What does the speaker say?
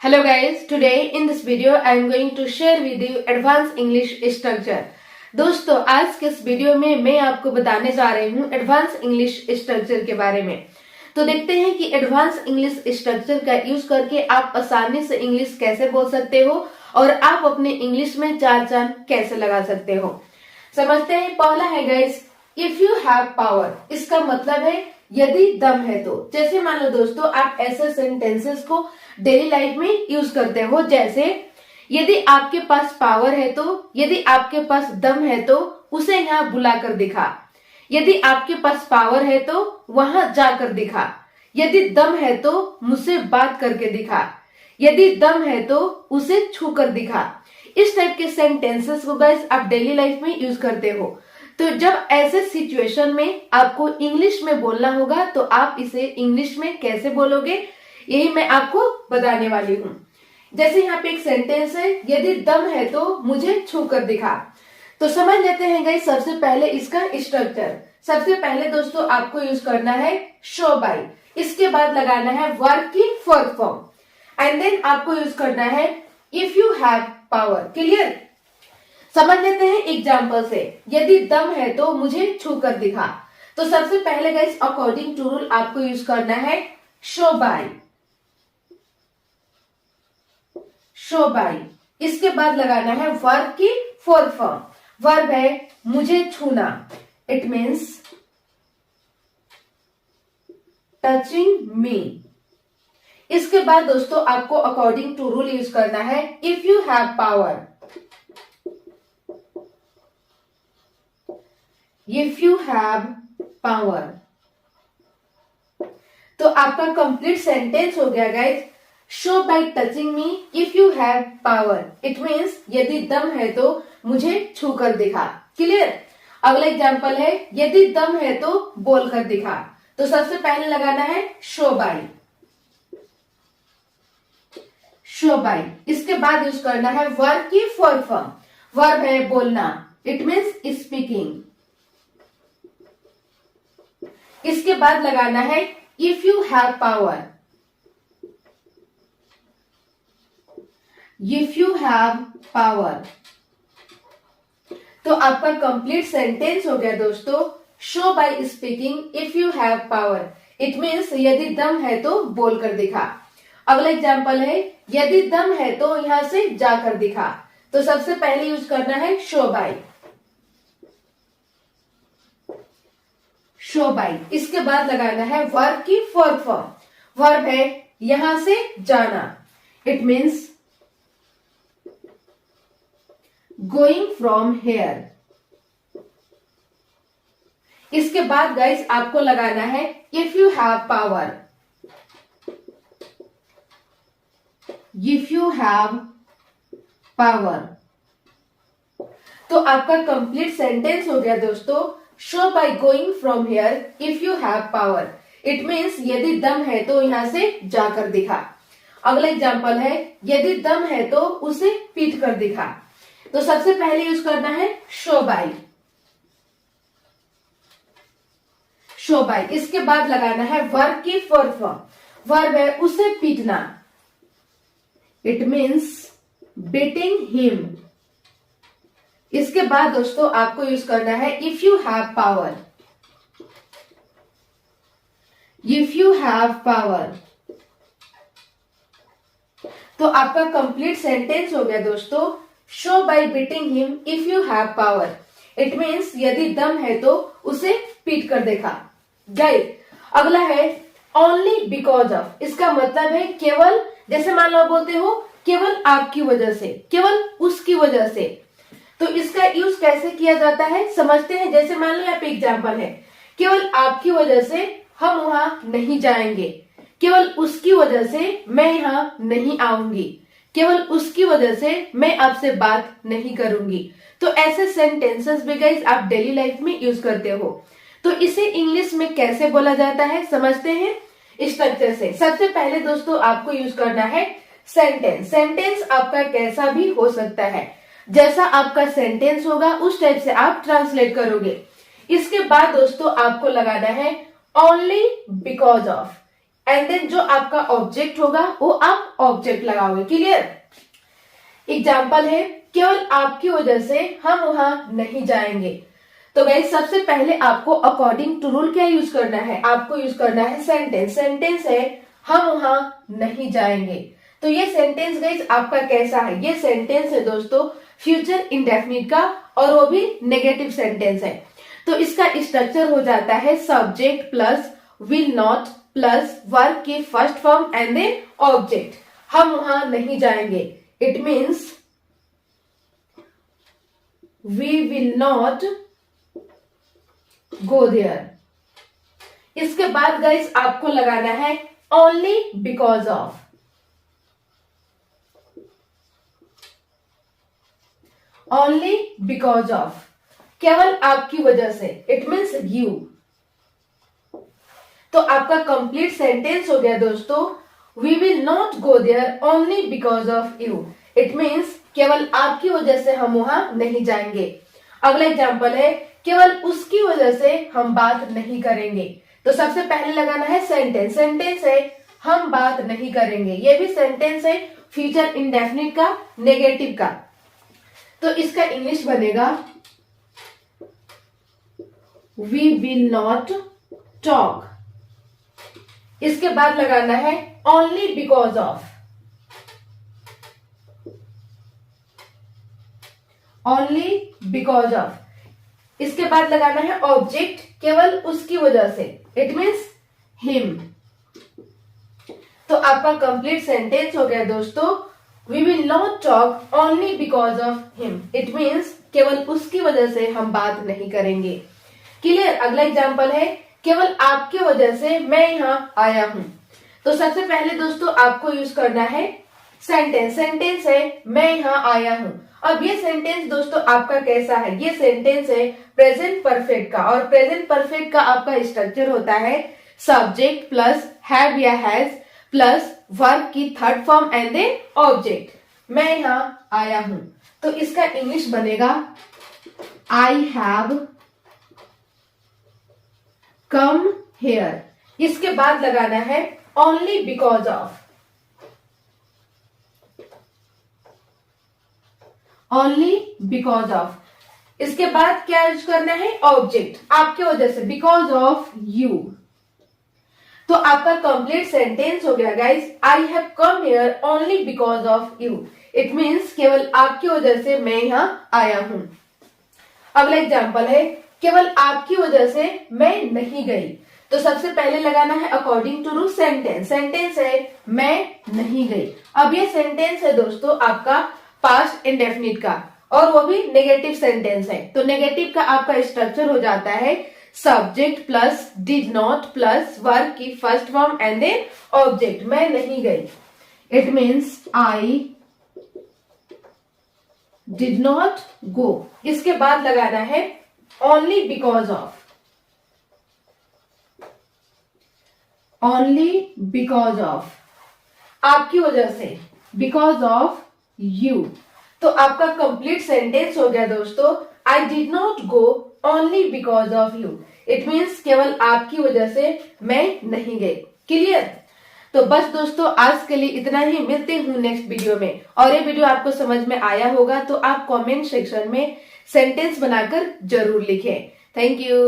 Hello guys, today in this video I am going to share with you advanced English structure। दोस्तों आज के इस video में मैं आपको बताने जा रही हूँ एडवांस इंग्लिश स्ट्रक्चर के बारे में। तो देखते हैं कि एडवांस इंग्लिश स्ट्रक्चर का यूज करके आप आसानी से इंग्लिश कैसे बोल सकते हो और आप अपने इंग्लिश में चार चांद कैसे लगा सकते हो। समझते हैं। पहला है guys, if you have power. इसका मतलब है यदि दम है तो। जैसे मान लो दोस्तों आप ऐसे सेंटेंसेस को डेली लाइफ में यूज करते हो, जैसे यदि आपके पास पावर है तो, यदि आपके पास दम है तो उसे यहाँ बुलाकर दिखा। यदि आपके पास पावर है तो वहां जाकर दिखा। यदि दम है तो मुझसे बात करके दिखा। यदि दम है तो उसे छूकर दिखा। इस टाइप के सेंटेंसेस को गाइस आप डेली लाइफ में यूज करते हो। तो जब ऐसे सिचुएशन में आपको इंग्लिश में बोलना होगा तो आप इसे इंग्लिश में कैसे बोलोगे, यही मैं आपको बताने वाली हूँ। जैसे यहाँ पे एक सेंटेंस है, यदि दम है तो मुझे छू कर दिखा। तो समझ लेते हैं गाइस सबसे पहले इसका स्ट्रक्चर। सबसे पहले दोस्तों आपको यूज करना है शो बाय। इसके बाद लगाना है वर्ब की फोर्थ फॉर्म एंड देन आपको यूज करना है if you have power. Clear? समझ लेते हैं एग्जाम्पल से। यदि दम है तो मुझे छू कर दिखा। तो सबसे पहले गाइस अकॉर्डिंग टू रूल आपको यूज करना है शो बाय। Show by. इसके बाद लगाना है वर्ब की फोर्थ फॉर्म। वर्ब है मुझे छूना, इट मीन्स टचिंग मी। इसके बाद दोस्तों आपको अकॉर्डिंग टू रूल यूज करना है if you have power. If you have power. तो आपका कंप्लीट सेंटेंस हो गया guys, show by touching me if you have power. It means यदि दम है तो मुझे छू कर दिखा। क्लियर? अगला एग्जाम्पल है यदि दम है तो बोल कर दिखा। तो सबसे पहले लगाना है शो बाय। Show by. इसके बाद यूज करना है वर्ब की फोर्थ फॉर्म। वर्ब है बोलना, इट मीन्स स्पीकिंग। इसके बाद लगाना है if you have power. If you have power. तो आपका कंप्लीट सेंटेंस हो गया दोस्तों, show by speaking if you have power. It means यदि दम है तो बोलकर दिखा। अगला एग्जाम्पल है यदि दम है तो यहां से जाकर दिखा। तो सबसे पहले यूज करना है शो बाय। Show by. इसके बाद लगाना है वर्ब की फोर्थ फॉर्म। वर्ब है यहां से जाना, it means going from here. इसके बाद गाइस आपको लगाना है if you have power. If you have power. तो आपका कंप्लीट सेंटेंस हो गया दोस्तों, show by going from here if you have power. It means यदि दम है तो यहां से जाकर दिखा। अगला एग्जाम्पल है यदि दम है तो उसे पीट कर दिखा। तो सबसे पहले यूज करना है शो बाय। Show by. इसके बाद लगाना है वर्ब की फोर्थ फॉर्म। वर्ब है उसे पीटना, इट मीन्स बीटिंग हिम। इसके बाद दोस्तों आपको यूज करना है if you have power. If you have power. तो आपका कंप्लीट सेंटेंस हो गया दोस्तों, show by beating him if you have power. It means यदि दम है तो उसे पीट कर देखा। गाइस अगला है ओनली बिकॉज ऑफ। इसका मतलब है केवल, जैसे मान लो बोलते हो केवल आपकी वजह से, केवल उसकी वजह से। तो इसका यूज कैसे किया जाता है समझते हैं। जैसे मान लो यहाँ पे एग्जाम्पल है, केवल आपकी वजह से हम वहां नहीं जाएंगे। केवल उसकी वजह से मैं यहाँ नहीं आऊंगी। केवल उसकी वजह से मैं आपसे बात नहीं करूंगी। तो ऐसे सेंटेंसेस भी गाइस आप डेली लाइफ में यूज करते हो। तो इसे इंग्लिश में कैसे बोला जाता है समझते हैं स्ट्रक्चर से। सबसे पहले दोस्तों आपको यूज करना है सेंटेंस। सेंटेंस आपका कैसा भी हो सकता है, जैसा आपका सेंटेंस होगा उस टाइप से आप ट्रांसलेट करोगे। इसके बाद दोस्तों आपको लगाना है only because of. And then जो आपका ऑब्जेक्ट होगा वो आप ऑब्जेक्ट लगाओगे। क्लियर? एग्जाम्पल है, केवल आपकी वजह से हम वहां नहीं जाएंगे। तो गाइस सबसे पहले आपको अकॉर्डिंग टू रूल क्या यूज करना है, आपको यूज करना है सेंटेंस। सेंटेंस है हम वहां नहीं जाएंगे। तो ये सेंटेंस गाइस आपका कैसा है, ये सेंटेंस है दोस्तों फ्यूचर इंडेफिनिट का, और वो भी नेगेटिव सेंटेंस है। तो इसका स्ट्रक्चर हो जाता है subject plus will not plus verb की first form and then object. हम वहां नहीं जाएंगे, it means we will not go there. इसके बाद गाइस आपको लगाना है only because of. Only because of, केवल आपकी वजह से, इट मीन्स यू। तो आपका कंप्लीट सेंटेंस हो गया दोस्तों, we will not go there only because of you. It means केवल आपकी वजह से हम वहां नहीं जाएंगे। अगला एग्जाम्पल है, केवल उसकी वजह से हम बात नहीं करेंगे। तो सबसे पहले लगाना है सेंटेंस। सेंटेंस है हम बात नहीं करेंगे, ये भी सेंटेंस है फ्यूचर इंडेफिनिट का, नेगेटिव का। तो इसका इंग्लिश बनेगा वी विल नॉट टॉक। इसके बाद लगाना है only because of. Only because of, इसके बाद लगाना है ऑब्जेक्ट, केवल उसकी वजह से, इट मीन्स हिम। तो आपका कंप्लीट सेंटेंस हो गया दोस्तों, we will not talk only because of him. It means केवल उसकी वजह से हम बात नहीं करेंगे। क्लियर? अगला एग्जाम्पल है, केवल आपकी वजह से मैं यहाँ आया हूं। तो सबसे पहले दोस्तों आपको यूज करना है सेंटेंस। सेंटेंस है मैं यहाँ आया हूं। अब ये सेंटेंस दोस्तों आपका कैसा है, ये सेंटेंस है प्रेजेंट परफेक्ट का, और प्रेजेंट परफेक्ट का आपका स्ट्रक्चर होता है सब्जेक्ट प्लस हैव या हैज प्लस वर्ब की third form and then object. मैं यहाँ आया हूं, तो इसका इंग्लिश बनेगा आई हैव कम हेयर। इसके बाद लगाना है only because of. Only because of, इसके बाद क्या यूज करना है, ऑब्जेक्ट, आपके वजह से, बिकॉज ऑफ यू। तो आपका कंप्लीट सेंटेंस हो गया guys, I have come here only because of you. It means केवल आपकी वजह से मैं यहां आया हूं। अगला एग्जाम्पल है, केवल आपकी वजह से मैं नहीं गई। तो सबसे पहले लगाना है according to rule sentence. Sentence है मैं नहीं गई। अब ये सेंटेंस है दोस्तों आपका पास्ट इंडेफिनिट का, और वो भी नेगेटिव सेंटेंस है। तो नेगेटिव का आपका स्ट्रक्चर हो जाता है subject plus did not plus verb की first form and then object. मैं नहीं गई, it means I did not go. इसके बाद लगाना है only because of. Only because of, आपकी वजह से, बिकॉज ऑफ यू। तो आपका कंप्लीट सेंटेंस हो गया दोस्तों, आई did not go only because of you. It means केवल आपकी वजह से मैं नहीं गई। क्लियर? तो बस दोस्तों आज के लिए इतना ही, मिलते हूँ नेक्स्ट वीडियो में। और ये वीडियो आपको समझ में आया होगा तो आप कमेंट सेक्शन में सेंटेंस बनाकर जरूर लिखें। Thank you.